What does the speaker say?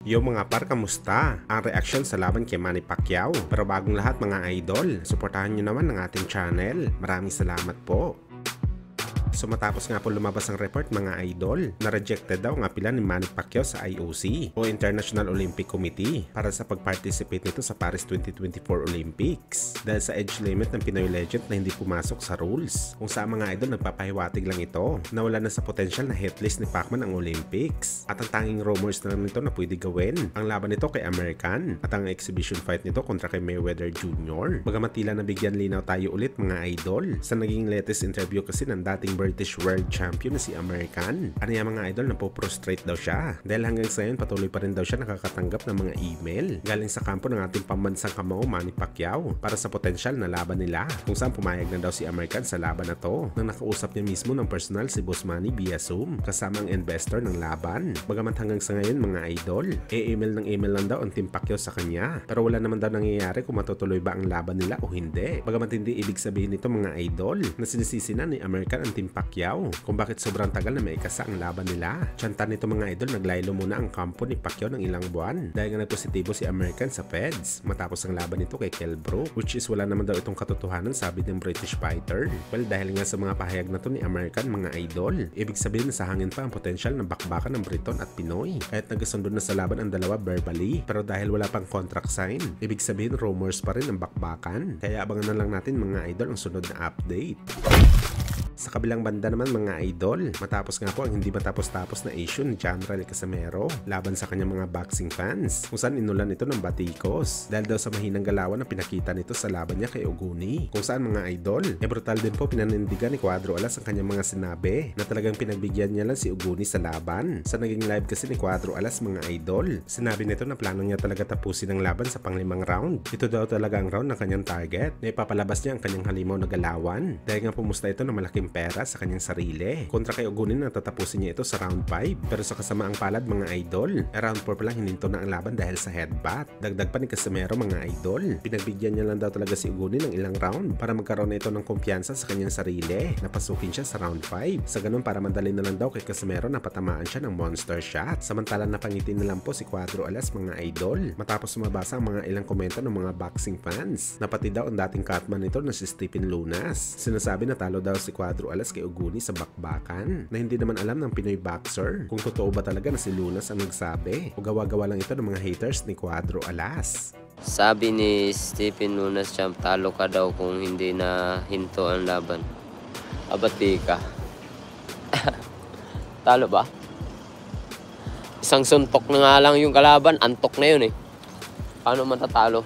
Yo mga par, kamusta? Ang reaksyon sa laban kay Manny Pacquiao. Pero bagong lahat mga idol, suportahan nyo naman ang ating channel. Maraming salamat po. So matapos nga po lumabas ang report mga idol, na rejected daw ang apela ni Manny Pacquiao sa IOC o International Olympic Committee para sa pag-participate nito sa Paris 2024 Olympics dahil sa age limit ng Pinoy legend na hindi pumasok sa rules. Kung saan mga idol nagpapahiwatig lang ito na wala na sa potential na hit list ni Pacman ang Olympics at ang tanging rumors na lang nito na pwede gawin ang laban nito kay American at ang exhibition fight nito kontra kay Mayweather Jr. Bagamat tila nabigyan linaw tayo ulit mga idol sa naging latest interview kasi ng dating British World Champion na si American. Ano yung mga idol, napoprostrate daw siya dahil hanggang sa ngayon patuloy pa rin daw siya nakakatanggap ng mga email galing sa kampo ng ating pambansang kamao Manny Pacquiao para sa potensyal na laban nila, kung saan pumayag na daw si American sa laban na to nang nakausap niya mismo ng personal si Boss Manny via Zoom kasama ang investor ng laban. Bagamat hanggang sa ngayon mga idol, email ng email lang daw ang Team Pacquiao sa kanya, pero wala naman daw nangyayari kung matutuloy ba ang laban nila o hindi. Bagamat hindi ibig sabihin nito mga idol na sinisisi na ni American ang Team Pacquiao kung bakit sobrang tagal na maikasa ang laban nila. Tsantan nito mga idol, naglaylo muna ang kampo ni Pacquiao ng ilang buwan dahil nga nagpositibo si American sa Feds matapos ang laban nito kay Kell Brook, which is wala naman daw itong katotohanan sabi ng British fighter. Well, dahil nga sa mga pahayag na to ni American mga idol, ibig sabihin na sa hangin pa ang potensyal ng bakbakan ng Briton at Pinoy kahit nagkasundo na sa laban ang dalawa verbally, pero dahil wala pang contract sign, ibig sabihin rumors pa rin ang bakbakan. Kaya abangan na lang natin mga idol ang sunod na update. Sa kabilang banda naman mga idol, matapos nga po ang hindi matapos-tapos na issue ni John Raleigh Casimero laban sa kanyang mga boxing fans, kung saan inulan ito ng batikos dahil daw sa mahinang galawan na pinakita nito sa laban niya kay Oguni, kung saan mga idol, brutal din po pinanindigan ni Cuadro Alas ang kanyang mga sinabi na talagang pinagbigyan niya lang si Oguni sa laban. Sa naging live kasi ni Cuadro Alas mga idol, sinabi nito na plano niya talaga tapusin ang laban sa pang-5 round. Ito daw talaga ang round ng kanyang target na ipapalabas niya ang kanyang halimaw na galawan dahil nga pumusta ito ng malaking pera sa kanyang sarili. Kontra kay Ogunin na tatapusin niya ito sa round 5, pero sa kasamaang palad mga idol, round 4 pa lang hininto na ang laban dahil sa headbutt. Dagdag pa ni Casimero mga idol, pinagbigyan niya lang daw talaga si Ogunin ng ilang round para magkaroon na ito ng kumpiyansa sa kanyang sarili na pasukin siya sa round 5. Sa ganun para madali na lang daw kay Casimero na patamaan siya ng monster shot. Samantala napangitin na lang po si Cuadro Alas mga idol matapos mabasa ang mga ilang komento ng mga boxing fans na pati daw ang dating cutman nito na si Stephen Lunas. Sinasabi na talo daw si Cuadro Alas kay Oguni sa bakbakan na hindi naman alam ng Pinoy boxer kung totoo ba talaga na si Lunas ang nagsabi o gawa-gawa lang ito ng mga haters ni Cuadro Alas. Sabi ni Stephen Lunas, champ, talo ka daw kung hindi na hinto ang laban. Abati ka. Talo ba? Isang suntok na nga lang yung kalaban, antok na yun eh. Paano matatalo?